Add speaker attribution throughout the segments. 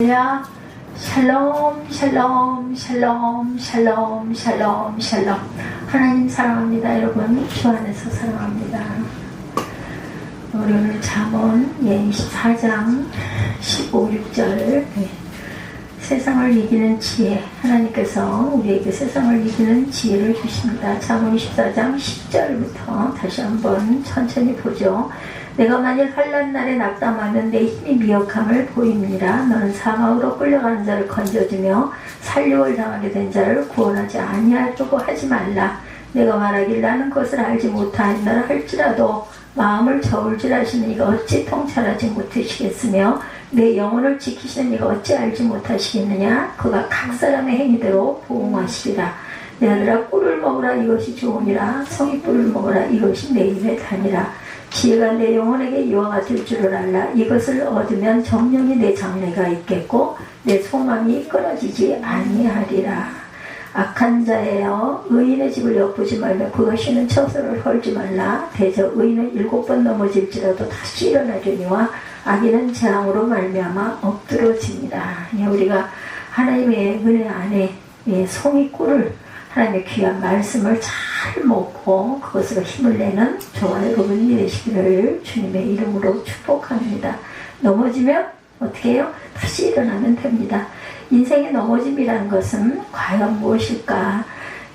Speaker 1: 할렐루야. 샬롬 샬롬 샬롬 샬롬 샬롬 샬롬. 하나님 사랑합니다. 여러분 주 안에서 사랑합니다. 우리 오늘 잠언 24장 15, 6절 세상을 이기는 지혜, 하나님께서 우리에게 세상을 이기는 지혜를 주십니다. 잠언 24장 10절부터 다시 한번 천천히 보죠. 내가 만일 환난 날에 낙담하면 내 힘이 미약함을 보입니다. 너는 사망으로 끌려가는 자를 건져주며 살육을 당하게 된 자를 구원하지 아니하려고 하지 말라. 내가 말하길 나는 그것을 알지 못하였노라 할지라도 마음을 저울질하시는 이가 어찌 통찰하지 못하시겠으며 내 영혼을 지키시는 이가 어찌 알지 못하시겠느냐. 그가 각 사람의 행위대로 보응하시리라. 내 아들아 꿀을 먹으라 이것이 좋으니라. 성의꿀을 먹으라 이것이 내 입에 다니라. 지혜가 내 영혼에게 이와 같을 줄을 알라. 이것을 얻으면 정령이 내 장래가 있겠고 내 소망이 끊어지지 아니하리라. 악한 자예여 의인의 집을 엿보지 말며 그가 쉬는 처소를 헐지 말라. 대저 의인은 7번 넘어질지라도 다시 일어나려니와 악인은 재앙으로 말미암아 엎드러집니다. 우리가 하나님의 은혜 안에 송이꿀을 하나님의 귀한 말씀을 잘 먹고 그것으로 힘을 내는 저와 여러분이 되시기를 주님의 이름으로 축복합니다. 넘어지면 어떻게 해요? 다시 일어나면 됩니다. 인생의 넘어짐이라는 것은 과연 무엇일까?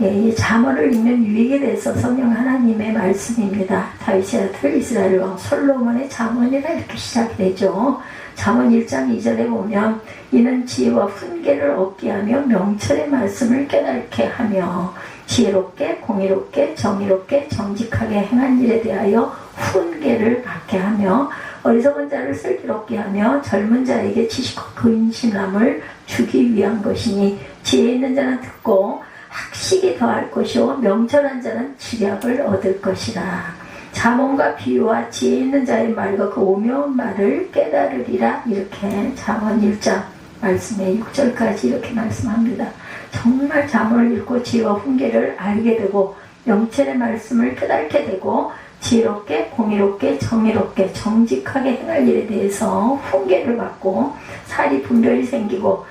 Speaker 1: 이 잠언을 읽는 유익에 대해서 성령 하나님의 말씀입니다. 다윗의 아들 이스라엘 왕 솔로몬의 잠언이라 이렇게 시작이 되죠. 잠언 1장 2절에 보면 이는 지혜와 훈계를 얻게 하며 명철의 말씀을 깨닫게 하며 지혜롭게 공의롭게 정의롭게 정직하게 행한 일에 대하여 훈계를 받게 하며 어리석은 자를 슬기롭게 하며 젊은 자에게 지식과 근신함을 주기 위한 것이니 지혜 있는 자는 듣고 학식이 더할 것이요 명철한 자는 지략을 얻을 것이라. 잠언과 비유와 지혜 있는 자의 말과 그 오묘한 말을 깨달으리라. 이렇게 잠언 1장 말씀에 6절까지 이렇게 말씀합니다. 정말 잠언을 읽고 지혜와 훈계를 알게 되고 명철의 말씀을 깨닫게 되고 지혜롭게 공의롭게 정의롭게 정직하게 행할 일에 대해서 훈계를 받고 사리 분별이 생기고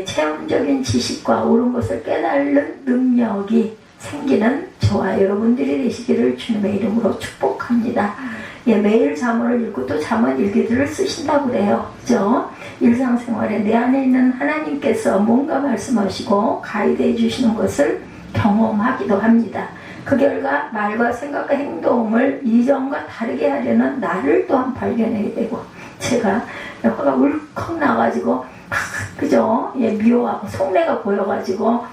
Speaker 1: 체험적인 지식과 옳은 것을 깨달는 능력이 생기는 저와 여러분들이 되시기를 주님의 이름으로 축복합니다. 매일 잠언을 읽고 또 잠언 일기들을 쓰신다고 그래요. 그죠? 일상생활에 내 안에 있는 하나님께서 뭔가 말씀하시고 가이드해 주시는 것을 경험하기도 합니다. 그 결과 말과 생각과 행동을 이전과 다르게 하려는 나를 또한 발견하게 되고 제가 화가 울컥 나가지고 그죠? 미워하고 속내가 보여가지고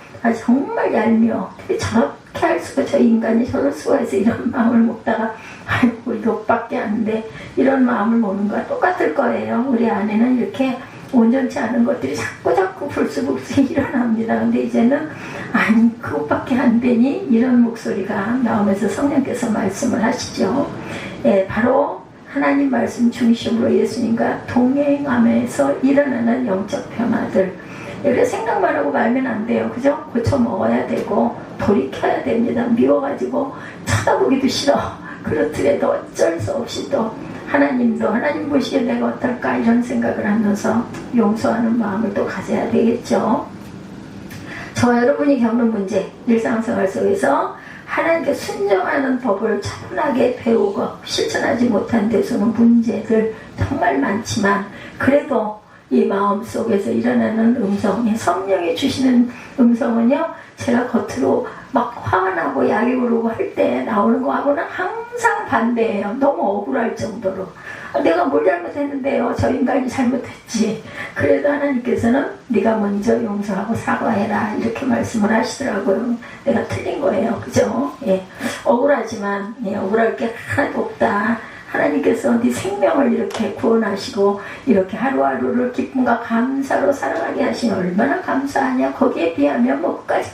Speaker 1: 정말 얄미워. 저렇게 할 수가 저 인간이 저럴 수가 있어 이런 마음을 먹다가 아이고 이것밖에 안 돼 이런 마음을 먹는 거와 똑같을 거예요. 우리 안에는 이렇게 온전치 않은 것들이 자꾸 불쑥불쑥 일어납니다. 근데 이제는 아니 그것밖에 안 되니 이런 목소리가 나오면서 성령께서 말씀을 하시죠. 바로 하나님 말씀 중심으로 예수님과 동행하면서 일어나는 영적 변화들. 이렇게 생각만 하고 말면 안 돼요. 그죠? 고쳐 먹어야 되고 돌이켜야 됩니다. 미워가지고 쳐다보기도 싫어. 그렇더라도 어쩔 수 없이 또 하나님도 하나님 보시기에 내가 어떨까 이런 생각을 하면서 용서하는 마음을 또 가져야 되겠죠. 저와 여러분이 겪는 문제, 일상생활 속에서 하나님께 순종하는 법을 차분하게 배우고 실천하지 못한 데서는 문제들 정말 많지만 그래도 이 마음속에서 일어나는 음성, 성령이 주시는 음성은요 제가 겉으로 막 화가 나고 약이 오르고 할 때 나오는 거하고는 항상 반대예요. 너무 억울할 정도로 내가 뭘 잘못했는데요. 저 인간이 잘못했지. 그래도 하나님께서는 네가 먼저 용서하고 사과해라 이렇게 말씀을 하시더라고요. 내가 틀린 거예요. 그죠? 억울하지만 억울할 게 하나도 없다. 하나님께서 네 생명을 이렇게 구원하시고 이렇게 하루하루를 기쁨과 감사로 살아가게 하시니 얼마나 감사하냐. 거기에 비하면 뭐 끝까지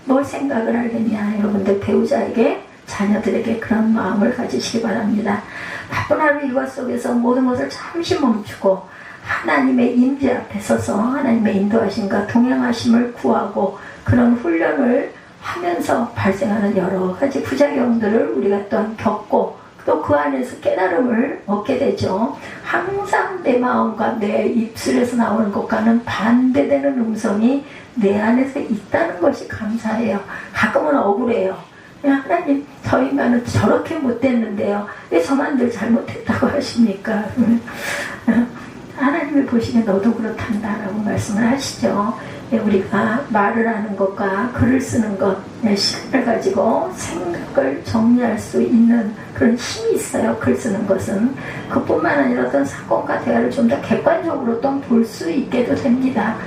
Speaker 1: 뭘 생각을 하겠냐. 여러분들 배우자에게 자녀들에게 그런 마음을 가지시기 바랍니다. 바쁜 하루 일과 속에서 모든 것을 잠시 멈추고 하나님의 임재 앞에 서서 하나님의 인도하심과 동행하심을 구하고 그런 훈련을 하면서 발생하는 여러 가지 부작용들을 우리가 또한 겪고 또 그 안에서 깨달음을 얻게 되죠. 항상 내 마음과 내 입술에서 나오는 것과는 반대되는 음성이 내 안에서 있다는 것이 감사해요. 가끔은 억울해요. 하나님, 저 인간은 저렇게 못됐는데요, 왜 저만 늘 잘못했다고 하십니까? 하나님이 보시기에 너도 그렇단다라고 말씀을 하시죠. 우리가 말을 하는 것과 글을 쓰는 것, 시간을 가지고 생각을 정리할 수 있는 그런 힘이 있어요. 글 쓰는 것은 그뿐만 아니라 어떤 사건과 대화를 좀 더 객관적으로 또 볼 수 있게도 됩니다.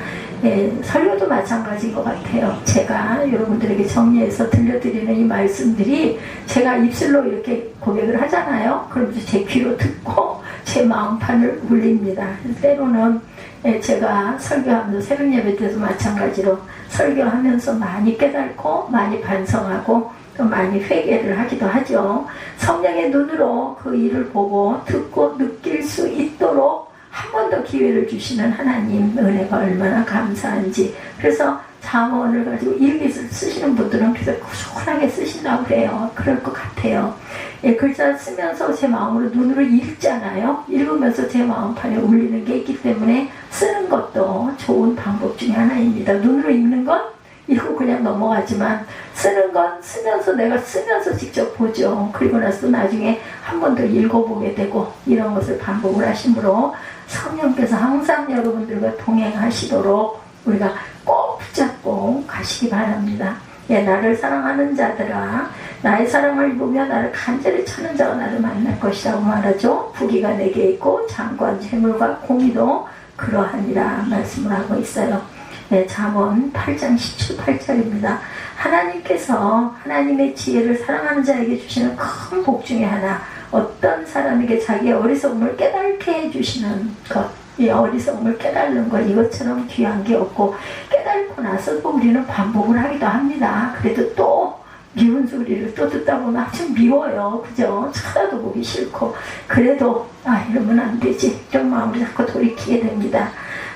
Speaker 1: 설교도 마찬가지인 것 같아요. 제가 여러분들에게 정리해서 들려드리는 이 말씀들이 제가 입술로 이렇게 고백을 하잖아요. 그러면서 제 귀로 듣고 제 마음판을 울립니다. 때로는 제가 설교하면서 새벽 예배 때도 마찬가지로 설교하면서 많이 깨닫고 많이 반성하고 또 많이 회개를 하기도 하죠. 성령의 눈으로 그 일을 보고 듣고 느낄 수 있도록 한 번 더 기회를 주시는 하나님 은혜가 얼마나 감사한지. 그래서 잠언을 가지고 일기를 쓰시는 분들은 그래서 꾸준하게 쓰신다고 그래요. 그럴 것 같아요. 글자 쓰면서 제 마음으로 눈으로 읽잖아요. 읽으면서 제 마음판에 울리는 게 있기 때문에 쓰는 것도 좋은 방법 중에 하나입니다. 눈으로 읽는 건 읽고 그냥 넘어가지만 쓰는 건 쓰면서 내가 쓰면서 직접 보죠. 그리고 나서 나중에 한 번 더 읽어보게 되고 이런 것을 반복을 하심으로 성령께서 항상 여러분들과 동행하시도록 우리가 꼭 붙잡고 가시기 바랍니다. 나를 사랑하는 자들아, 나의 사랑을 입으며 나를 간절히 찾는 자가 나를 만날 것이라고 말하죠. 부귀가 내게 있고 장관, 재물과 공의도 그러하니라 말씀을 하고 있어요. 잠언 8장 17, 8절입니다. 하나님께서 하나님의 지혜를 사랑하는 자에게 주시는 큰 복 중에 하나, 어떤 사람에게 자기의 어리석음을 깨닫게 해주시는 것, 이 어리석음을 깨닫는 것, 이것처럼 귀한 게 없고, 깨닫고 나서도 우리는 반복을 하기도 합니다. 그래도 또 미운 소리를 또 듣다 보면 아주 미워요. 그죠? 쳐다도 보기 싫고, 그래도 이러면 안 되지, 이런 마음으로 자꾸 돌이키게 됩니다.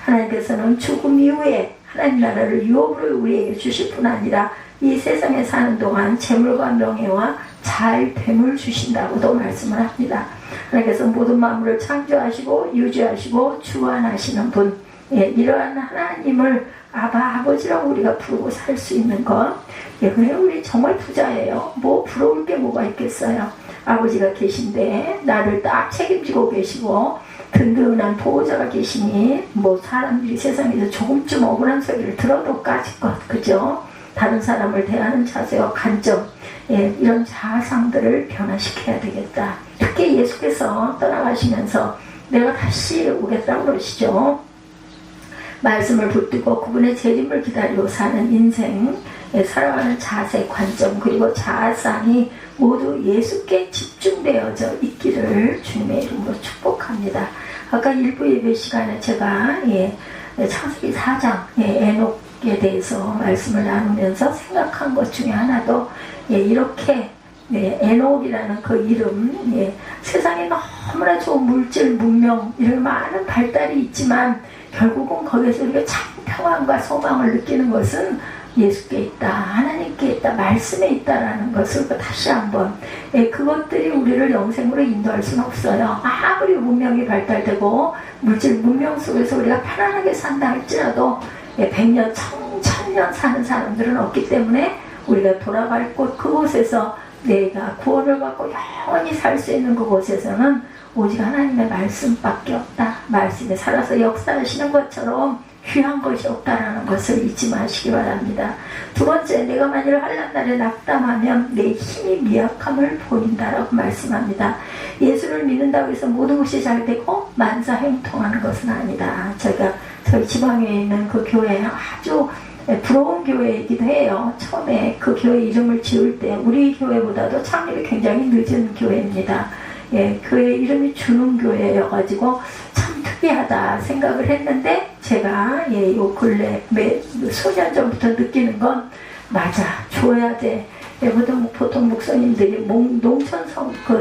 Speaker 1: 하나님께서는 죽음 이후에 하나님 나라를 유업으로 우리에게 주실 뿐 아니라 이 세상에 사는 동안 재물과 명예와 잘됨을 주신다고도 말씀을 합니다. 하나님께서 모든 만물을 창조하시고 유지하시고 주관하시는 분, 이러한 하나님을 아버지라고 우리가 부르고 살 수 있는 것, 우리 정말 부자예요. 뭐 부러울 게 뭐가 있겠어요. 아버지가 계신데 나를 딱 책임지고 계시고 든든한 보호자가 계시니 뭐 사람들이 세상에서 조금쯤 억울한 소리를 들어도 까짓 것, 그죠? 다른 사람을 대하는 자세와 관점, 이런 자아상들을 변화시켜야 되겠다. 특히 예수께서 떠나가시면서 내가 다시 오겠다고 그러시죠. 말씀을 붙들고 그분의 재림을 기다리고 사는 인생, 살아가는 자세, 관점, 그리고 자아상이 모두 예수께 집중되어져 있기를 주님의 이름으로 축복합니다. 아까 일부 예배 시간에 제가 창세기 4장 에녹에 대해서 말씀을 나누면서 생각한 것 중에 하나도 이렇게 에녹이라는 그 이름, 세상에 너무나 좋은 물질, 문명, 이런 많은 발달이 있지만 결국은 거기에서 우리가 참 평안과 소망을 느끼는 것은 예수께 있다, 하나님께 있다, 말씀에 있다라는 것을 다시 한번, 그것들이 우리를 영생으로 인도할 수는 없어요. 아무리 문명이 발달되고 물질 문명 속에서 우리가 편안하게 산다 할지라도 100년, 1000년 사는 사람들은 없기 때문에 우리가 돌아갈 곳, 그곳에서 내가 구원을 받고 영원히 살 수 있는 그곳에서는 오직 하나님의 말씀밖에 없다. 말씀에 살아서 역사하시는 것처럼 귀한 것이 없다라는 것을 잊지 마시기 바랍니다. 두 번째, 내가 만일 환난 날에 낙담하면 내 힘이 미약함을 보인다라고 말씀합니다. 예수를 믿는다고 해서 모든 것이 잘 되고 만사형통하는 것은 아니다. 저희 지방에 있는 그 교회 아주 부러운 교회이기도 해요. 처음에 그 교회 이름을 지을 때 우리 교회보다도 창립이 굉장히 늦은 교회입니다. 교회 이름이 주능교회여가지고 참 특이하다 생각을 했는데, 제가 요 근래 수년 전부터 느끼는 건 맞아, 줘야 돼. 보통 목사님들이 농촌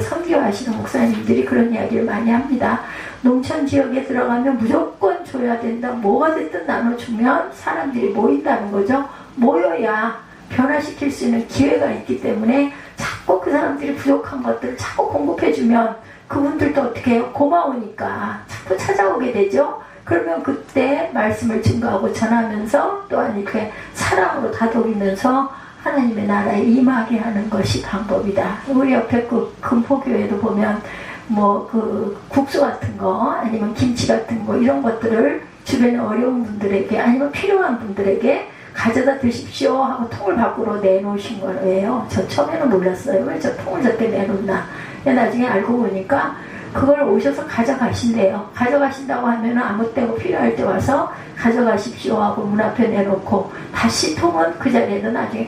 Speaker 1: 선교하시는 목사님들이 그런 이야기를 많이 합니다. 농촌 지역에 들어가면 무조건 줘야 된다. 뭐가 됐든 나눠주면 사람들이 모인다는 거죠. 모여야 변화시킬 수 있는 기회가 있기 때문에 자꾸 그 사람들이 부족한 것들을 자꾸 공급해주면 그분들도 어떻게 해요? 고마우니까 자꾸 찾아오게 되죠. 그러면 그때 말씀을 증거하고 전하면서 또한 이렇게 사랑으로 다독이면서 하나님의 나라에 임하게 하는 것이 방법이다. 우리 옆에 그 금포교회도 보면 뭐 그 국수 같은 거 아니면 김치 같은 거 이런 것들을 주변에 어려운 분들에게 아니면 필요한 분들에게 가져다 드십시오 하고 통을 밖으로 내놓으신 거예요. 저 처음에는 몰랐어요. 왜 저 통을 저렇게 내놓나. 나중에 알고 보니까 그걸 오셔서 가져가신대요. 가져가신다고 하면 아무 때고 필요할 때 와서 가져가십시오 하고 문 앞에 내놓고 다시 통은 그 자리에도 나중에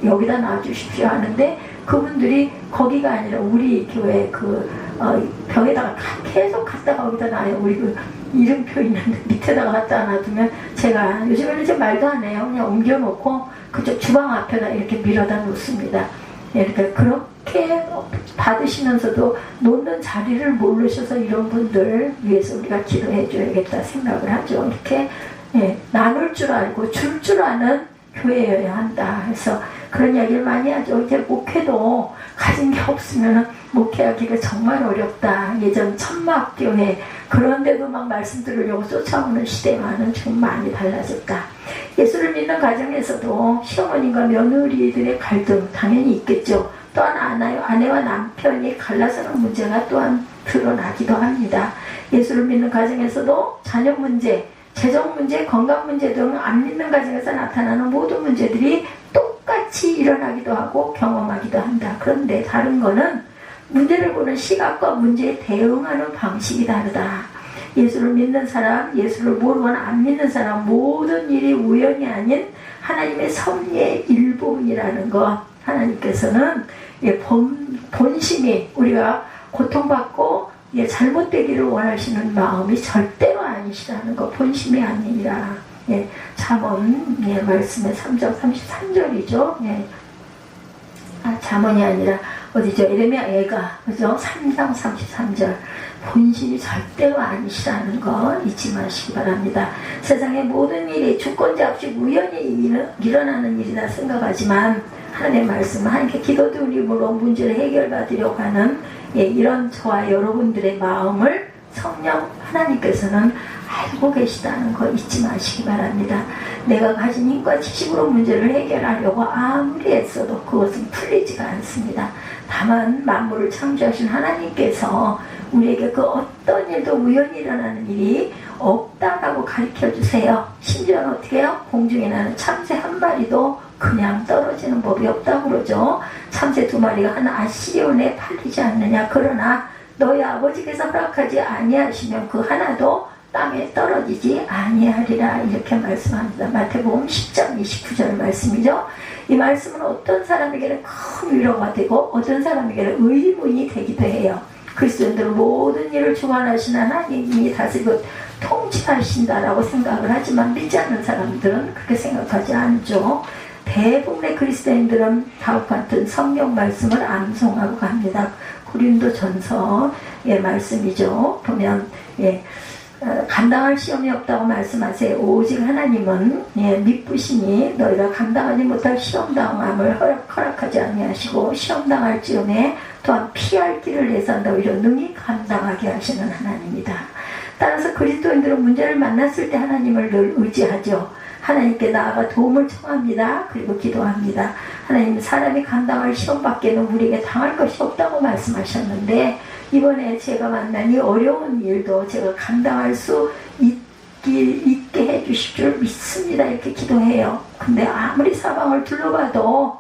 Speaker 1: 여기다 놔주십시오 하는데 그분들이 거기가 아니라 우리 교회 벽에다가 계속 갖다 거기다 놔요. 우리 그 이름표 있는데 밑에다가 갖다 놔두면 제가 요즘에는 이제 말도 안 해요. 그냥 옮겨놓고 그쪽 주방 앞에다 이렇게 밀어다 놓습니다. 그러니까 그렇게 받으시면서도 놓는 자리를 모르셔서 이런 분들 위해서 우리가 기도해 줘야겠다 생각을 하죠. 이렇게 나눌 줄 알고 줄 줄 아는 교회여야 한다. 그래서 그런 이야기를 많이 하죠. 이제 목회도 가진 게 없으면 목회하기가 정말 어렵다. 예전 천막교회 그런데도 막 말씀 들으려고 쫓아오는 시대와는 좀 많이 달라졌다. 예수를 믿는 가정에서도 시어머님과 며느리들의 갈등 당연히 있겠죠. 또한 아내와 남편이 갈라서는 문제가 또한 드러나기도 합니다. 예수를 믿는 가정에서도 자녀 문제, 재정 문제, 건강 문제 등 안 믿는 가정에서 나타나는 모든 문제들이 똑같이 일어나기도 하고 경험하기도 한다. 그런데 다른 거는 문제를 보는 시각과 문제에 대응하는 방식이 다르다. 예수를 믿는 사람, 예수를 모르거나 안 믿는 사람 모든 일이 우연이 아닌 하나님의 섭리의 일부분이라는 것. 하나님께서는 본심이 우리가 고통받고 잘못되기를 원하시는 마음이 절대로 아니시라는 것. 본심이 아니라 잠언 말씀의 3장 33절이죠. 잠언이 아니라 어디죠? 에레미야 애가 그죠? 3장 33절. 본심이 절대로 아니시라는 거 잊지 마시기 바랍니다. 세상의 모든 일이 주권자 없이 우연히 일어나는 일이라 생각하지만 하나님의 말씀은 하나님께 기도드림으로 문제를 해결받으려고 하는 이런 저와 여러분들의 마음을 성령 하나님께서는 알고 계시다는 거 잊지 마시기 바랍니다. 내가 가진 힘과 지식으로 문제를 해결하려고 아무리 애써도 그것은 풀리지가 않습니다. 다만 만물을 창조하신 하나님께서 우리에게 그 어떤 일도 우연히 일어나는 일이 없다라고 가르쳐주세요. 심지어는 어떻게 해요? 공중에 나는 참새 한 마리도 그냥 떨어지는 법이 없다고 그러죠. 참새 2마리가 한 아시리온에 팔리지 않느냐. 그러나 너희 아버지께서 허락하지 아니하시면 그 하나도 땅에 떨어지지 아니하리라. 이렇게 말씀합니다. 마태복음 10장 29절 말씀이죠. 이 말씀은 어떤 사람에게는 큰 위로가 되고 어떤 사람에게는 의문이 되기도 해요. 그리스도인들은 모든 일을 주관하시는 하나님이 다스리고 통치하신다라고 생각을 하지만 믿지 않는 사람들은 그렇게 생각하지 않죠. 대부분의 그리스도인들은 다음과 같은 성경 말씀을 암송하고 갑니다. 고린도전서의 말씀이죠. 보면 감당할 시험이 없다고 말씀하세요. 오직 하나님은 미쁘시니 너희가 감당하지 못할 시험당함을 허락하지 아니하시고 시험당할지언에 또한 피할 길을 내서 너희로 능히 감당하게 하시는 하나님이다. 따라서 그리스도인들은 문제를 만났을 때 하나님을 늘 의지하죠. 하나님께 나아가 도움을 청합니다. 그리고 기도합니다. 하나님, 사람이 감당할 시험밖에는 우리에게 당할 것이 없다고 말씀하셨는데 이번에 제가 만난 이 어려운 일도 제가 감당할 수 있게 해주실 줄 믿습니다. 이렇게 기도해요. 근데 아무리 사방을 둘러봐도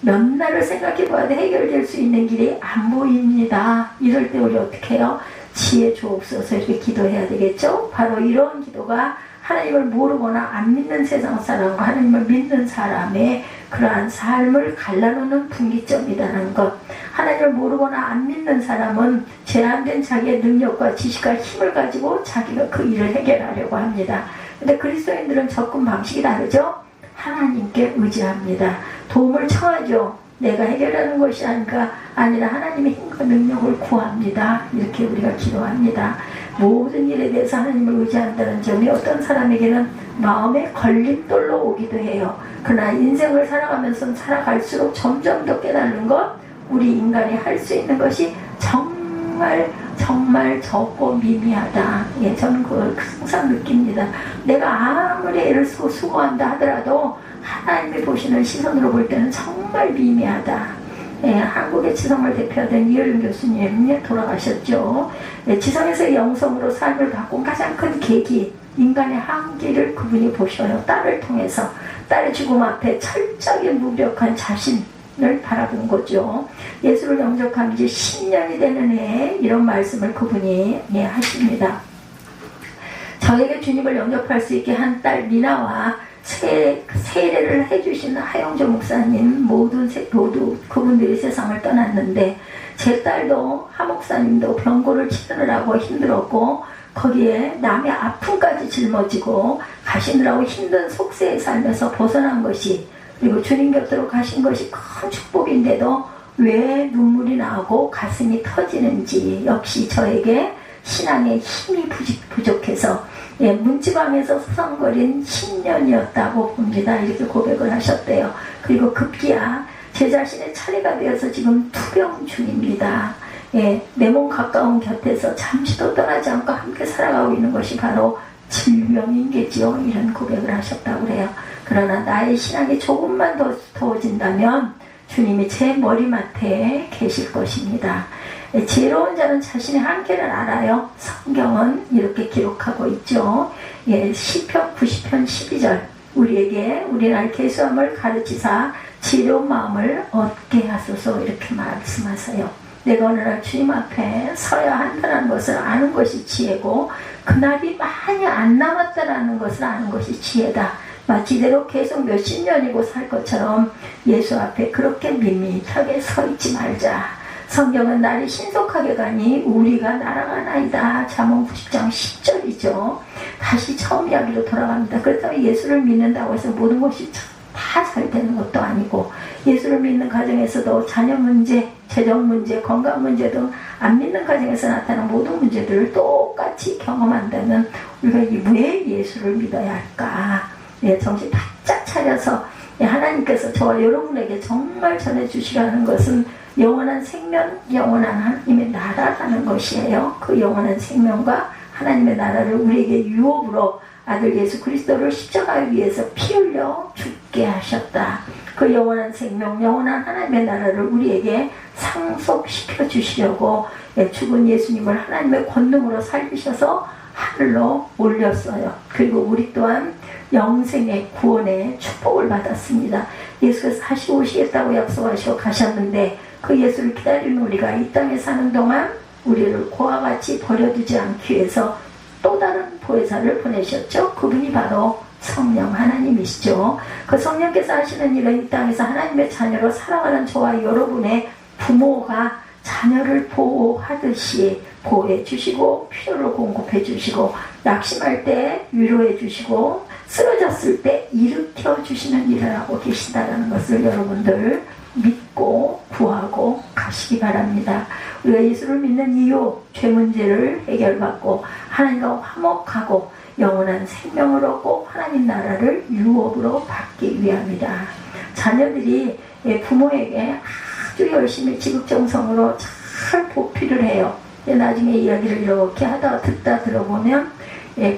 Speaker 1: 몇 날을 생각해봐도 해결될 수 있는 길이 안 보입니다. 이럴 때 우리 어떻게 해요? 지혜 주옵소서 이렇게 기도해야 되겠죠? 바로 이런 기도가 하나님을 모르거나 안 믿는 세상 사람과 하나님을 믿는 사람의 그러한 삶을 갈라놓는 분기점이라는 것. 하나님을 모르거나 안 믿는 사람은 제한된 자기의 능력과 지식과 힘을 가지고 자기가 그 일을 해결하려고 합니다. 근데 그리스도인들은 접근 방식이 다르죠? 하나님께 의지합니다. 도움을 청하죠. 내가 해결하는 것이 아니라 하나님의 힘과 능력을 구합니다. 이렇게 우리가 기도합니다. 모든 일에 대해서 하나님을 의지한다는 점이 어떤 사람에게는 마음의 걸림돌로 오기도 해요. 그러나 인생을 살아가면서 살아갈수록 점점 더 깨닫는 것, 우리 인간이 할 수 있는 것이 정말 적고 미미하다. 예, 저는 그걸 항상 느낍니다. 내가 아무리 애를 쓰고 수고한다 하더라도 하나님이 보시는 시선으로 볼 때는 정말 미미하다. 예, 한국의 지성을 대표하던 이효림 교수님 돌아가셨죠. 예, 지성에서 영성으로 삶을 바꾼 가장 큰 계기, 인간의 한계를 그분이 보셔요. 딸을 통해서 딸의 죽음 앞에 철저하게 무력한 자신을 바라본 거죠. 예수를 영접한 지 10년이 되는 해에 이런 말씀을 그분이 하십니다. 저에게 주님을 영접할 수 있게 한 딸 미나와 세례를 해주신 하영조 목사님 모두 그분들이 세상을 떠났는데, 제 딸도 하 목사님도 병고를 치르느라고 힘들었고 거기에 남의 아픔까지 짊어지고 가시느라고 힘든 속세의 삶에서 벗어난 것이, 그리고 주님 곁으로 가신 것이 큰 축복인데도 왜 눈물이 나고 가슴이 터지는지, 역시 저에게 신앙의 힘이 부족해서 문지방에서 서성거린 10년이었다고 봅니다. 이렇게 고백을 하셨대요. 그리고 급기야 제 자신의 차례가 되어서 지금 투병 중입니다. 내 몸 가까운 곁에서 잠시도 떠나지 않고 함께 살아가고 있는 것이 바로 질병인겠지요. 이런 고백을 하셨다고 그래요. 그러나 나의 신앙이 조금만 더 더워진다면 주님이 제 머리맡에 계실 것입니다. 지혜로운 자는 자신의 한계를 알아요. 성경은 이렇게 기록하고 있죠. 시편 90편 12절 우리에게 우리날 계수함을 가르치사 지혜로운 마음을 얻게 하소서, 이렇게 말씀하세요. 내가 어느 날 주님 앞에 서야 한다는 것을 아는 것이 지혜고, 그날이 많이 안 남았다는 것을 아는 것이 지혜다. 마치 이대로 계속 몇십 년이고 살 것처럼 예수 앞에 그렇게 밋밋하게 서 있지 말자. 성경은 날이 신속하게 가니 우리가 날아가나이다. 잠언 90장 10절이죠. 다시 처음 이야기로 돌아갑니다. 그렇다면 예수를 믿는다고 해서 모든 것이 다 잘 되는 것도 아니고, 예수를 믿는 가정에서도 자녀 문제, 재정 문제, 건강 문제 등 안 믿는 가정에서 나타나는 모든 문제들을 똑같이 경험한다면 우리가 왜 예수를 믿어야 할까? 정신 바짝 차려서 하나님께서 저와 여러분에게 정말 전해주시려 하는 것은 영원한 생명, 영원한 하나님의 나라라는 것이에요. 그 영원한 생명과 하나님의 나라를 우리에게 유업으로 아들 예수 그리스도를 십자가에 위해서 피 흘려 죽게 하셨다. 그 영원한 생명, 영원한 하나님의 나라를 우리에게 상속시켜 주시려고 죽은 예수님을 하나님의 권능으로 살리셔서 하늘로 올렸어요. 그리고 우리 또한 영생의 구원의 축복을 받았습니다. 예수께서 다시 오시겠다고 약속하시고 가셨는데, 그 예수를 기다리는 우리가 이 땅에 사는 동안 우리를 고와 같이 버려두지 않기 위해서 또 다른 보혜사를 보내셨죠. 그분이 바로 성령 하나님이시죠. 그 성령께서 하시는 일은 이 땅에서 하나님의 자녀로 살아가는 저와 여러분의 부모가 자녀를 보호하듯이 보호해 주시고, 필요를 공급해 주시고, 낙심할 때 위로해 주시고, 쓰러졌을 때 일으켜 주시는 일을 하고 계신다는 것을 여러분들 믿고 구하고 가시기 바랍니다. 우리가 예수를 믿는 이유, 죄 문제를 해결받고 하나님과 화목하고 영원한 생명을 얻고 하나님 나라를 유업으로 받기 위함이다. 자녀들이 부모에게 아주 열심히 지극정성으로 잘 보필을 해요. 나중에 이야기를 이렇게 듣다 들어보면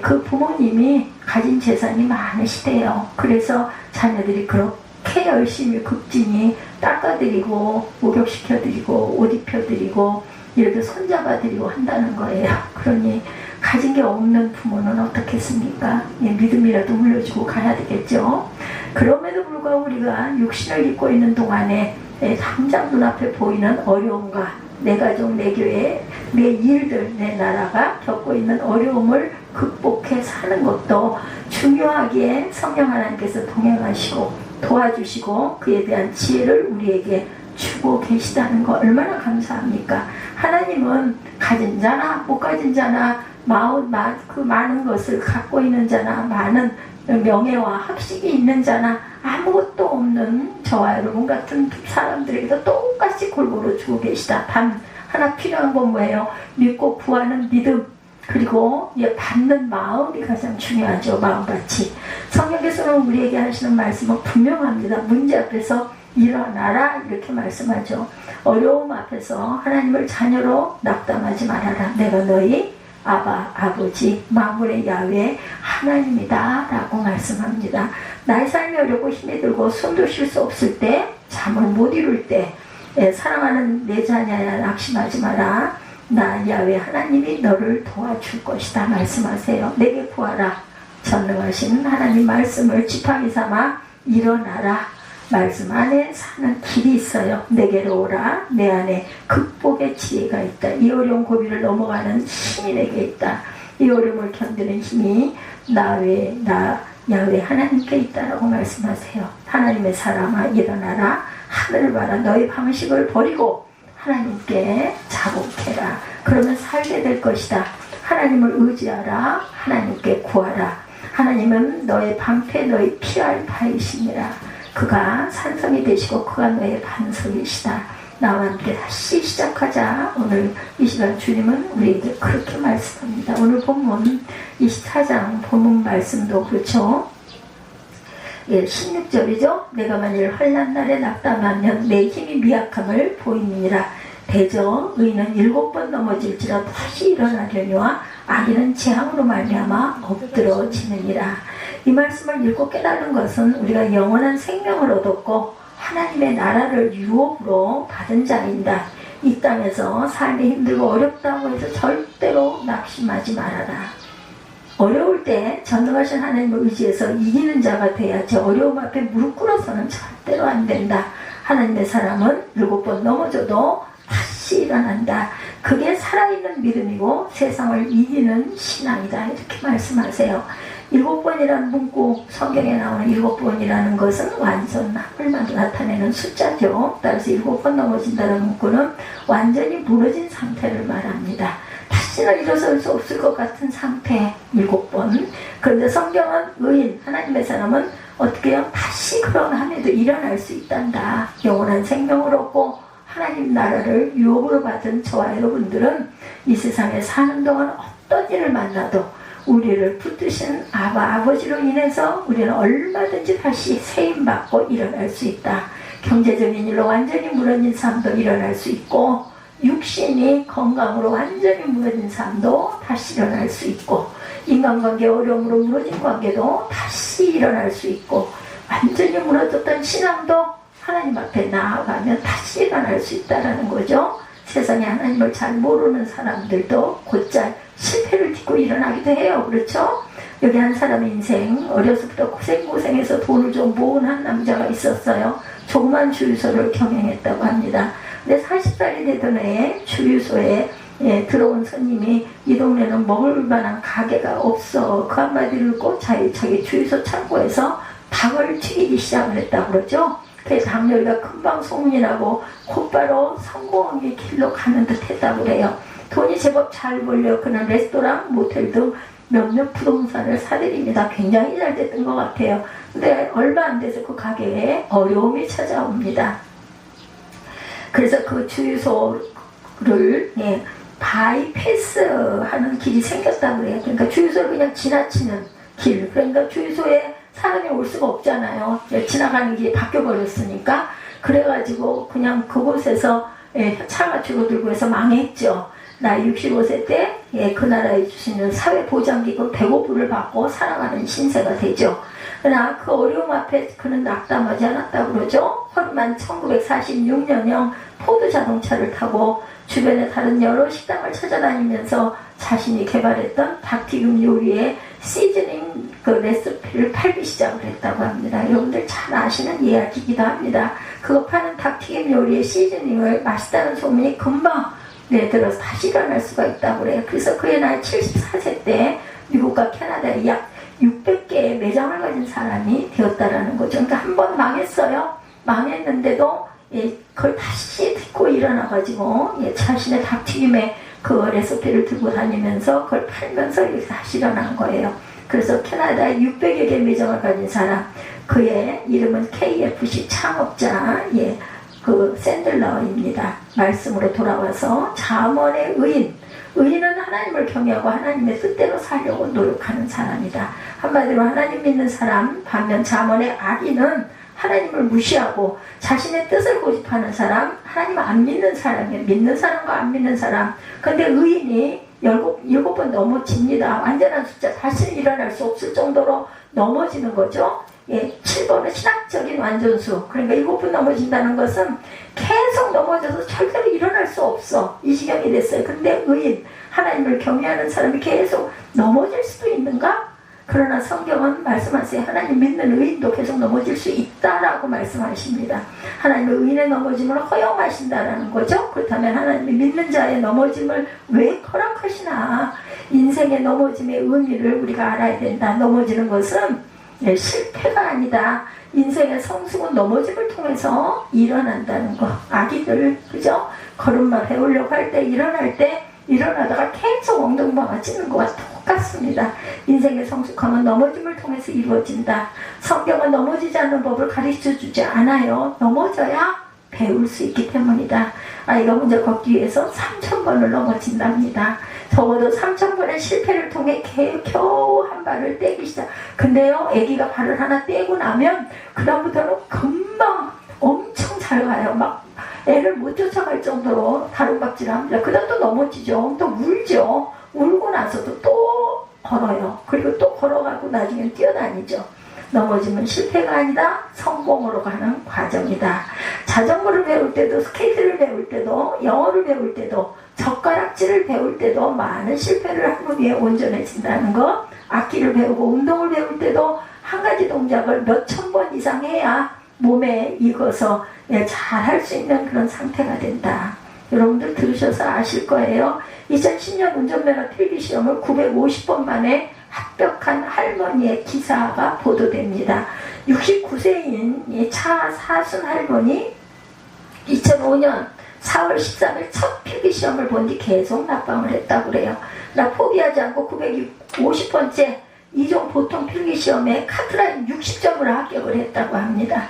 Speaker 1: 그 부모님이 가진 재산이 많으시대요. 그래서 자녀들이 그렇게 열심히 급진히 닦아드리고 목욕시켜드리고 옷 입혀드리고 이렇게 손잡아드리고 한다는 거예요. 그러니 가진 게 없는 부모는 어떻겠습니까? 믿음이라도 물려주고 가야 되겠죠. 그럼에도 불구하고 우리가 육신을 입고 있는 동안에 당장 눈앞에 보이는 어려움과 내 가족, 내 교회, 내 일들, 내 나라가 겪고 있는 어려움을 극복해 사는 것도 중요하기에 성령 하나님께서 동행하시고 도와주시고 그에 대한 지혜를 우리에게 주고 계시다는 거 얼마나 감사합니까? 하나님은 가진 자나 못 가진 자나 그 많은 것을 갖고 있는 자나 많은 명예와 학식이 있는 자나 아무것도 없는 저와 여러분 같은 사람들에게도 똑같이 골고루 주고 계시다. 단 하나 필요한 건 뭐예요? 믿고 구하는 믿음, 그리고 받는 마음이 가장 중요하죠. 마음같이 성령께서는 우리에게 하시는 말씀은 분명합니다. 문제 앞에서 일어나라 이렇게 말씀하죠. 어려움 앞에서 하나님을 자녀로 낙담하지 말아라. 내가 너희 아버지 만군의 야훼 하나님이다 라고 말씀합니다. 나의 삶이 어렵고 힘이 들고 숨도 쉴 수 없을 때, 잠을 못 이룰 때, 사랑하는 내 자녀야 낙심하지 마라. 나 야훼 하나님이 너를 도와줄 것이다 말씀하세요. 내게 구하라. 전능하신 하나님 말씀을 지팡이 삼아 일어나라. 말씀 안에 사는 길이 있어요. 내게로 오라. 내 안에 극복의 지혜가 있다. 이 어려운 고비를 넘어가는 힘이 내게 있다. 이 어려움을 견디는 힘이 나 야훼 하나님께 있다라고 말씀하세요. 하나님의 사람아 일어나라. 하늘을 봐라. 너희 방식을 버리고 하나님께 자복해라. 그러면 살게 될 것이다. 하나님을 의지하라. 하나님께 구하라. 하나님은 너의 방패, 너의 피할 바이시니라. 그가 산성이 되시고 그가 너의 반석이시다. 나와 함께 다시 시작하자. 오늘 이 시간 주님은 우리에게 그렇게 말씀합니다. 오늘 본문 24장 본문 말씀도 그렇죠. 16절이죠. 내가 만일 환난 날에 낙담하면 내 힘이 미약함을 보이니라. 대저 의인은 7번 넘어질지라도 다시 일어나려니와 악인은 재앙으로 말미암아 엎드러지느니라. 이 말씀을 읽고 깨달은 것은 우리가 영원한 생명을 얻었고 하나님의 나라를 유업으로 받은 자인다. 이 땅에서 삶이 힘들고 어렵다고 해서 절대로 낙심하지 말아라. 어려울 때 전능하신 하나님을 의지해서 이기는 자가 돼야지 어려움 앞에 무릎 꿇어서는 절대로 안 된다. 하나님의 사람은 7번 넘어져도 다시 일어난다. 그게 살아있는 믿음이고 세상을 이기는 신앙이다. 이렇게 말씀하세요. 7번이라는 문구, 성경에 나오는 7번이라는 것은 완전함을 나타내는 숫자죠. 따라서 7번 넘어진다는 문구는 완전히 무너진 상태를 말합니다. 다시는 일어설 수 없을 것 같은 상태 7번. 그런데 성경은 의인, 하나님의 사람은 어떻게 해요? 다시 그러함에도 일어날 수 있단다. 영원한 생명을 얻고 하나님 나라를 유업으로 받은 저와 여러분들은 이 세상에 사는 동안 어떤 일을 만나도 우리를 붙드신 아버지로 인해서 우리는 얼마든지 다시 세임받고 일어날 수 있다. 경제적인 일로 완전히 무너진 삶도 일어날 수 있고 육신이 건강으로 완전히 무너진 삶도 다시 일어날 수 있고 인간관계 어려움으로 무너진 관계도 다시 일어날 수 있고 완전히 무너졌던 신앙도 하나님 앞에 나아가면 다시 일어날 수 있다는 거죠. 세상에 하나님을 잘 모르는 사람들도 곧잘 실패를 딛고 일어나기도 해요. 그렇죠? 여기 한 사람의 인생 어려서부터 고생해서 돈을 좀 모은 한 남자가 있었어요. 조그만 주유소를 경영했다고 합니다. 근데 40살이 되던 해에 주유소에 들어온 손님이 이 동네는 먹을 만한 가게가 없어. 그 한마디를 듣고 자기 주유소 창고에서 닭을 튀기기 시작을 했다고 그러죠. 그래서 닭 요리가 금방 소문이 나고 곧바로 성공의 길로 가는 듯 했다고 그래요. 돈이 제법 잘 벌려 그는 레스토랑, 모텔 등 몇몇 부동산을 사들입니다. 굉장히 잘 됐던 것 같아요. 근데 얼마 안 돼서 그 가게에 어려움이 찾아옵니다. 그래서 그 주유소를 바이패스하는 길이 생겼다고 그래요. 그러니까 주유소를 그냥 지나치는 길. 그러니까 주유소에 사람이 올 수가 없잖아요. 지나가는 길이 바뀌어버렸으니까. 그래가지고 그냥 그곳에서 차가 줄어들고 해서 망했죠. 나이 65세 때 그 나라에 주시는 사회보장기금 105불을 받고 살아가는 신세가 되죠. 그러나 그 어려움 앞에 그는 낙담하지 않았다고 그러죠. 허름한 1946년형 포드 자동차를 타고 주변의 다른 여러 식당을 찾아다니면서 자신이 개발했던 닭튀김 요리의 시즈닝 그 레시피를 팔기 시작을 했다고 합니다. 여러분들 잘 아시는 이야기이기도 합니다. 그거 파는 닭튀김 요리의 시즈닝을 맛있다는 소문이 금방 들어서 다시 일어날 수가 있다고 그래요. 그래서 그의 나이 74세 때 미국과 캐나다에 약 600개의 매장을 가진 사람이 되었다라는 거죠. 그러니까 한 번 망했어요. 망했는데도 그걸 다시 딛고 일어나가지고 자신의 닭튀김의 그 레시피를 들고 다니면서 그걸 팔면서 이렇게 다시 일어난 거예요. 그래서 캐나다에 600여 개 매장을 가진 사람, 그의 이름은 KFC 창업자 그 샌들러입니다. 말씀으로 돌아와서 잠언의 의인은 하나님을 경외하고 하나님의 뜻대로 살려고 노력하는 사람이다. 한마디로 하나님 믿는 사람, 반면 잠언의 악인은 하나님을 무시하고 자신의 뜻을 고집하는 사람, 하나님 안 믿는 사람이에요. 믿는 사람과 안 믿는 사람. 근데 의인이 7번 넘어집니다. 완전한 숫자, 다시는 일어날 수 없을 정도로 넘어지는 거죠. 예, 7번은 신학적인 완전수. 그러니까 7번 넘어진다는 것은 계속 넘어져서 절대로 일어날 수 없어. 이 지경이 됐어요. 근데 의인, 하나님을 경외하는 사람이 계속 넘어질 수도 있는가? 그러나 성경은 말씀하세요. 하나님 믿는 의인도 계속 넘어질 수 있다라고 말씀하십니다. 하나님의 의인의 넘어짐을 허용하신다라는 거죠. 그렇다면 하나님이 믿는 자의 넘어짐을 왜 허락하시나? 인생의 넘어짐의 의미를 우리가 알아야 된다. 넘어지는 것은 실패가 아니다. 인생의 성숙은 넘어짐을 통해서 일어난다는 거. 아기들, 그죠? 걸음마 배우려고 할 때, 일어날 때 일어나다가 계속 엉덩방아 찌는 것과 똑같습니다. 인생의 성숙함은 넘어짐을 통해서 이루어진다. 성경은 넘어지지 않는 법을 가르쳐주지 않아요. 넘어져야 배울 수 있기 때문이다. 아이가 혼자 걷기 위해서 3000번을 넘어진답니다. 적어도 3000번의 실패를 통해 겨우 한 발을 떼기 시작. 근데요, 아기가 발을 하나 떼고 나면 그 다음부터는 금방 엄청 잘 가요. 막 애를 못 쫓아갈 정도로 다rum박질합니다. 그 다음 또 넘어지죠. 또 울죠. 울고 나서도 또 걸어요. 그리고 또 걸어가고 나중엔 뛰어다니죠. 넘어지면 실패가 아니다. 성공으로 가는 과정이다. 자전거를 배울 때도, 스케이트를 배울 때도, 영어를 배울 때도, 젓가락질을 배울 때도 많은 실패를 한 후에 온전해진다는 것. 악기를 배우고 운동을 배울 때도 한 가지 동작을 몇천 번 이상 해야 몸에 익어서 잘 할 수 있는 그런 상태가 된다. 여러분들 들으셔서 아실 거예요. 2010년 운전면허 필기시험을 950번 만에 합격한 할머니의 기사가 보도됩니다. 69세인 차 사순 할머니 2005년 4월 13일 첫 필기시험을 본 뒤 계속 낙방을 했다고 그래요. 나 포기하지 않고 950번째 이종 보통 필기시험에 카트라인 60점으로 합격을 했다고 합니다.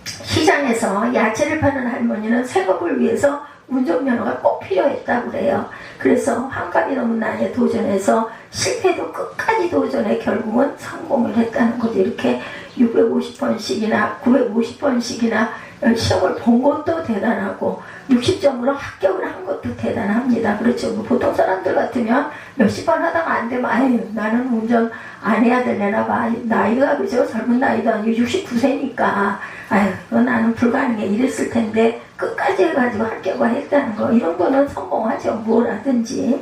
Speaker 1: 시장에서 야채를 파는 할머니는 생업을 위해서 운전면허가 꼭 필요했다고 그래요. 그래서 환갑이 넘은 나이에 도전해서 실패도 끝까지 도전해 결국은 성공을 했다는 거죠. 이렇게 650번씩이나 950번씩이나 시험을 본 것도 대단하고 60점으로 합격을 한 것도 대단합니다. 그렇죠. 보통 사람들 같으면 몇십 번 하다가 안 되면 아유 나는 운전 안 해야 되려나 봐. 나이가 그죠? 젊은 나이도 아니고 69세니까 아유 나는 불가능해 이랬을 텐데 끝까지 해가지고 합격을 했다는 거. 이런 거는 성공하죠. 뭐라든지.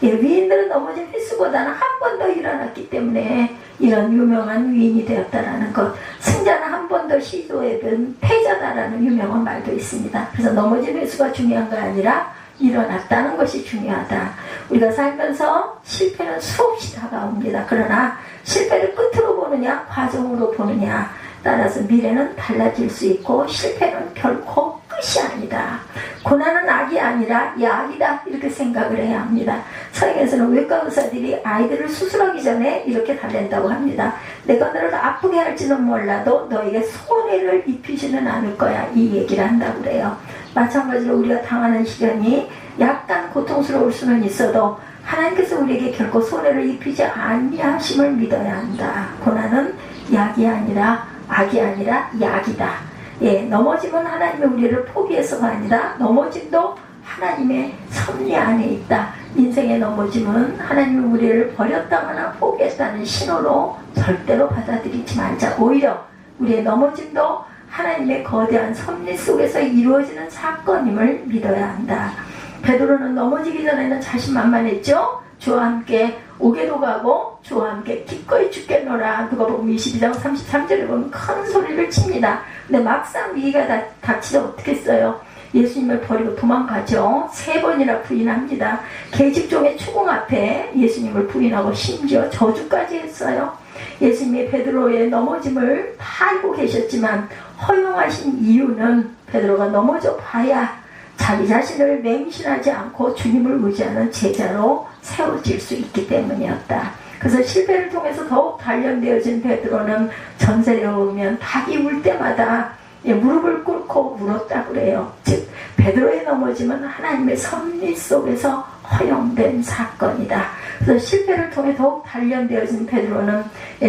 Speaker 1: 예, 위인들은 넘어진 횟수보다는 한 번 더 일어났기 때문에 이런 유명한 위인이 되었다라는 것. 승자는 한 번 더 시도해본 패자다라는 유명한 말도 있습니다. 그래서 넘어진 횟수가 중요한 거 아니라 일어났다는 것이 중요하다. 우리가 살면서 실패는 수없이 다가옵니다. 그러나 실패를 끝으로 보느냐 과정으로 보느냐 따라서 미래는 달라질 수 있고 실패는 결코 끝이 아니다. 고난은 악이 아니라 약이다 이렇게 생각을 해야 합니다. 서양에서는 외과 의사들이 아이들을 수술하기 전에 이렇게 달랜다고 합니다. 내가 너를 아프게 할지는 몰라도 너에게 손해를 입히지는 않을 거야 이 얘기를 한다고 그래요. 마찬가지로 우리가 당하는 시련이 약간 고통스러울 수는 있어도 하나님께서 우리에게 결코 손해를 입히지 아니하심을 믿어야 한다. 고난은 약이 아니라 악이 아니라 약이다. 예, 넘어짐은 하나님의 우리를 포기해서가 아니라 넘어짐도 하나님의 섭리 안에 있다. 인생의 넘어짐은 하나님이 우리를 버렸다거나 포기했다는 신호로 절대로 받아들이지 말자. 오히려 우리의 넘어짐도 하나님의 거대한 섭리 속에서 이루어지는 사건임을 믿어야 한다. 베드로는 넘어지기 전에는 자신만만했죠. 주와 함께 오게도 가고 주와 함께 기꺼이 죽겠노라. 누가복음 22장 33절에 보면 큰 소리를 칩니다. 근데 막상 위기가 닥치자 어떻게 했어요? 예수님을 버리고 도망가죠. 3번이나 부인합니다. 계집종의 추궁 앞에 예수님을 부인하고 심지어 저주까지 했어요. 예수님이 베드로의 넘어짐을 다 알고 계셨지만 허용하신 이유는 베드로가 넘어져 봐야 자기 자신을 맹신하지 않고 주님을 의지하는 제자로 세워질 수 있기 때문이었다. 그래서 실패를 통해서 더욱 단련되어진 베드로는 전설에 오면 닭이 울 때마다 무릎을 꿇고 울었다고 그래요. 즉 베드로의 넘어짐은 하나님의 섭리 속에서 허용된 사건이다. 그래서 실패를 통해 더욱 단련되어진 베드로는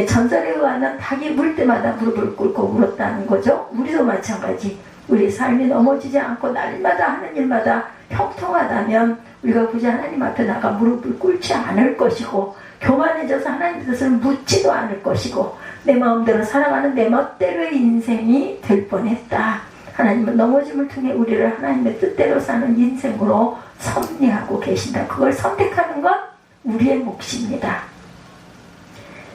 Speaker 1: 전설에 의하면 닭이 물 때마다 무릎을 꿇고 울었다는 거죠. 우리도 마찬가지. 우리 삶이 넘어지지 않고 날마다 하는 일마다 형통하다면 우리가 굳이 하나님 앞에 나가 무릎을 꿇지 않을 것이고, 교만해져서 하나님 뜻을 묻지도 않을 것이고, 내 마음대로 살아가는 내 멋대로의 인생이 될 뻔했다. 하나님은 넘어짐을 통해 우리를 하나님의 뜻대로 사는 인생으로 섭리하고 계신다. 그걸 선택하는 건 우리의 몫입니다.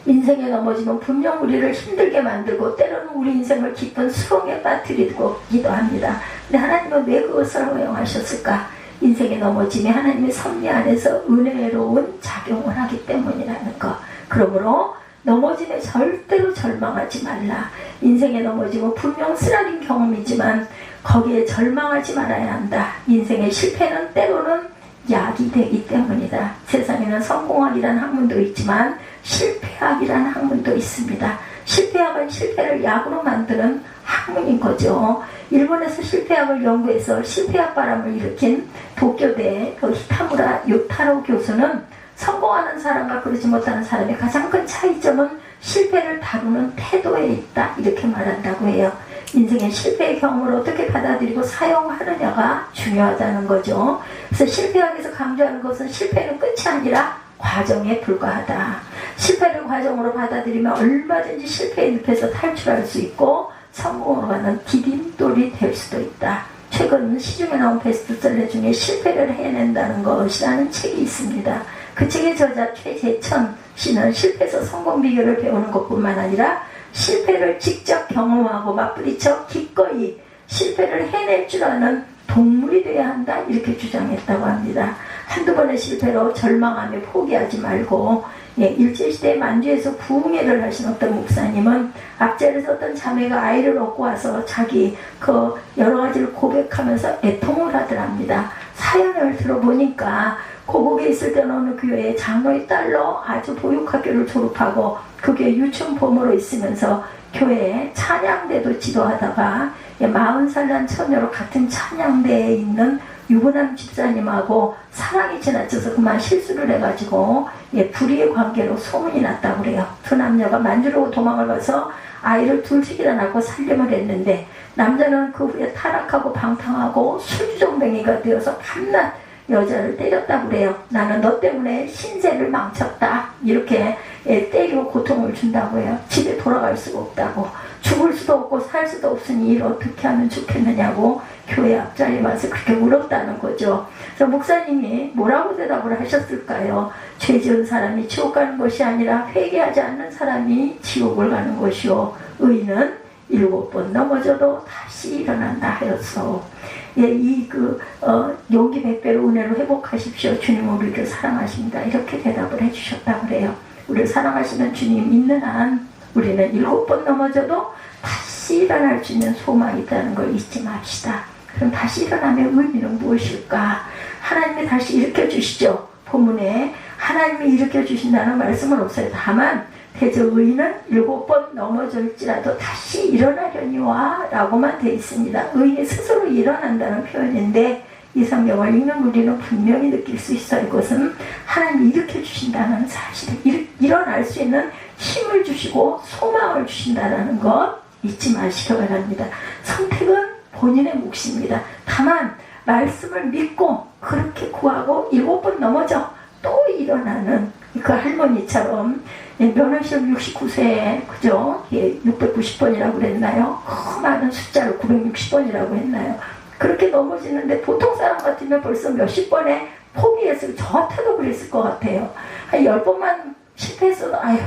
Speaker 1: 인생에 넘어지면 분명 우리를 힘들게 만들고 때로는 우리 인생을 깊은 수렁에 빠뜨리기도 합니다. 근데 하나님은 왜 그것을 허용하셨을까? 인생에 넘어짐이 하나님의 섭리 안에서 은혜로운 작용을 하기 때문이라는 것. 그러므로 넘어짐에 절대로 절망하지 말라. 인생에 넘어지고 분명 쓰라린 경험이지만 거기에 절망하지 말아야 한다. 인생의 실패는 때로는 약이 되기 때문이다. 세상에는 성공학이라는 학문도 있지만 실패학이라는 학문도 있습니다. 실패학은 실패를 약으로 만드는 학문인 거죠. 일본에서 실패학을 연구해서 실패학 바람을 일으킨 도쿄대 히타무라 요타로 교수는 성공하는 사람과 그러지 못하는 사람의 가장 큰 차이점은 실패를 다루는 태도에 있다, 이렇게 말한다고 해요. 인생의 실패의 경험을 어떻게 받아들이고 사용하느냐가 중요하다는 거죠. 그래서 실패학에서 강조하는 것은 실패는 끝이 아니라 과정에 불과하다. 실패를 과정으로 받아들이면 얼마든지 실패의 늪에서 탈출할 수 있고 성공으로 가는 디딤돌이 될 수도 있다. 최근 시중에 나온 베스트셀러 중에 실패를 해낸다는 것이라는 책이 있습니다. 그 책의 저자 최재천 씨는 실패에서 성공 비결을 배우는 것뿐만 아니라 실패를 직접 경험하고 맞부딪혀 기꺼이 실패를 해낼 줄 아는 동물이 되어야 한다, 이렇게 주장했다고 합니다. 한두 번의 실패로 절망하며 포기하지 말고, 일제시대에 만주에서 부흥회를 하신 어떤 목사님은 앞자리에서 어떤 자매가 아이를 얻고 와서 자기 그 여러 가지를 고백하면서 애통을 하더랍니다. 사연을 들어보니까 고국에 있을 때는 어느 교회에 장로의 딸로 아주 보육학교를 졸업하고 그 교회 유치원부모로 있으면서 교회에 찬양대도 지도하다가 40살 난 처녀로 같은 찬양대에 있는 유부남 집사님하고 사랑이 지나쳐서 그만 실수를 해가지고 불의의 관계로 소문이 났다고 그래요. 두 남녀가 만주로 도망을 가서 아이를 둘씩이나 낳고 살림을 했는데 남자는 그 후에 타락하고 방탕하고 술주정뱅이가 되어서 밤낮 여자를 때렸다고 그래요. 나는 너 때문에 신세를 망쳤다, 이렇게 때리고 고통을 준다고 해요. 집에 돌아갈 수가 없다고, 죽을 수도 없고 살 수도 없으니 이를 어떻게 하면 좋겠느냐고 교회 앞자리에 와서 그렇게 울었다는 거죠. 그래서 목사님이 뭐라고 대답을 하셨을까요? 죄 지은 사람이 지옥 가는 것이 아니라 회개하지 않는 사람이 지옥을 가는 것이요, 의인은 7번 넘어져도 다시 일어난다 하였어. 용기 100배로 은혜로 회복하십시오. 주님은 우리를 사랑하십니다, 이렇게 대답을 해주셨다고 그래요. 우리를 사랑하시는 주님 믿는 한 우리는 7번 넘어져도 다시 일어날 수 있는 소망이 있다는 걸 잊지 맙시다. 그럼 다시 일어나면 의미는 무엇일까? 하나님이 다시 일으켜주시죠. 본문에 하나님이 일으켜주신다는 말씀은 없어요. 다만 대저 의인은 7번 넘어질지라도 다시 일어나려니와 라고만 되어 있습니다. 의인이 스스로 일어난다는 표현인데 이 성경을 읽는 우리는 분명히 느낄 수 있어요. 이것은 하나님이 일으켜주신다는 사실을, 일어날 수 있는 힘을 주시고 소망을 주신다는 것 잊지 마시기 바랍니다. 선택은 본인의 몫입니다. 다만 말씀을 믿고 그렇게 구하고 7번 넘어져 또 일어나는 그 할머니처럼 면허시험 69세에 그죠? 690번이라고 그랬나요? 많은 숫자를 960번이라고 했나요? 그렇게 넘어지는데 보통 사람 같으면 벌써 몇십 번에 포기했을, 저 같아도 그랬을 것 같아요. 한 10번만 실패했어도 아유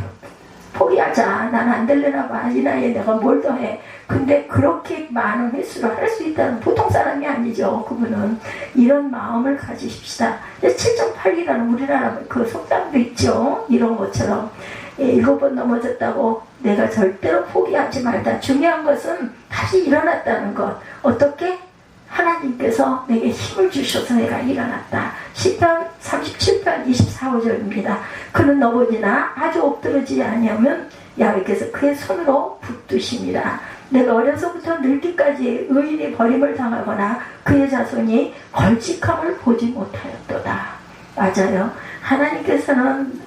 Speaker 1: 포기하자, 난 안 될래나 봐, 이 나이에 내가 뭘 더 해. 근데 그렇게 많은 횟수를 할 수 있다는 보통 사람이 아니죠. 그분은 이런 마음을 가지십시다. 7.8기라는 우리나라 그 속담도 있죠. 이런 것처럼 7번 넘어졌다고 내가 절대로 포기하지 말다. 중요한 것은 다시 일어났다는 것. 어떻게? 하나님께서 내게 힘을 주셔서 내가 일어났다. 시편 37편 24절입니다. 그는 넘어지나 아주 엎드러지지 아니하면 야훼께서 그의 손으로 붙드십니다. 내가 어려서부터 늙기까지 의인이 버림을 당하거나 그의 자손이 걸직함을 보지 못하였도다. 맞아요. 하나님께서는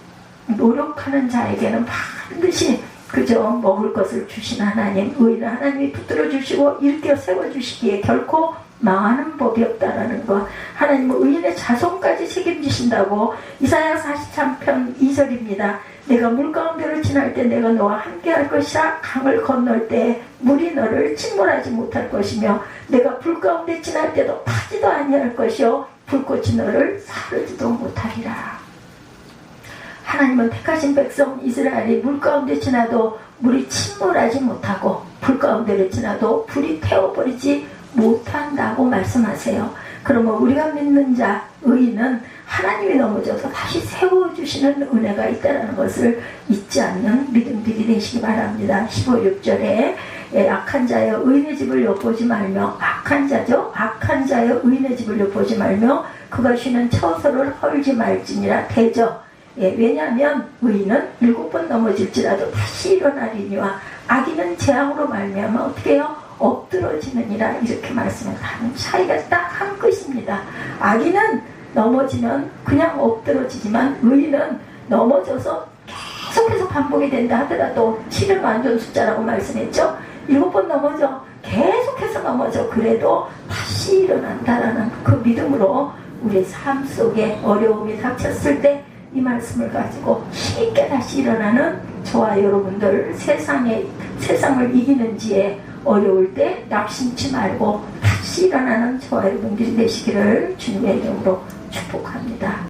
Speaker 1: 노력하는 자에게는 반드시 그저 먹을 것을 주신 하나님, 의인은 하나님이 붙들어 주시고 일으켜 세워주시기에 결코 망하는 법이 없다라는 것. 하나님은 의인의 자손까지 책임지신다고. 이사야 43편 2절입니다. 내가 물 가운데로 지날 때 내가 너와 함께할 것이라. 강을 건널 때 물이 너를 침몰하지 못할 것이며 내가 불 가운데 지날 때도 타지도 아니할 것이요 불꽃이 너를 사르지도 못하리라. 하나님은 택하신 백성 이스라엘이 물 가운데 지나도 물이 침몰하지 못하고 불 가운데를 지나도 불이 태워버리지 못한다고 말씀하세요. 그러면 우리가 믿는 자 의인은 하나님이 넘어져서 다시 세워주시는 은혜가 있다는 것을 잊지 않는 믿음들이 되시기 바랍니다. 15, 6절에 악한 자여 의인의 집을 엿보지 말며, 악한 자죠. 악한 자여 의인의 집을 엿보지 말며 그가 쉬는 처소를 헐지 말지니라. 대저. 왜냐하면 의인은 7번 넘어질지라도 다시 일어나리니와 악인은 재앙으로 말미암아 어떻게 해요? 엎드러지느니라. 이렇게 말씀을 하는 차이가 딱 한 끝입니다. 악인은 넘어지면 그냥 엎드러지지만 의인은 넘어져서 계속해서 반복이 된다 하더라도 7은 완전 숫자라고 말씀했죠. 7번 넘어져, 계속해서 넘어져. 그래도 다시 일어난다라는 그 믿음으로 우리 삶 속에 어려움이 닥쳤을 때 이 말씀을 가지고 힘있게 다시 일어나는 저와 여러분들, 세상을 이기는지에 어려울 때 낙심치 말고 다시 일어나는 저와 여러분들이 되시기를 주님의 이름으로 축복합니다.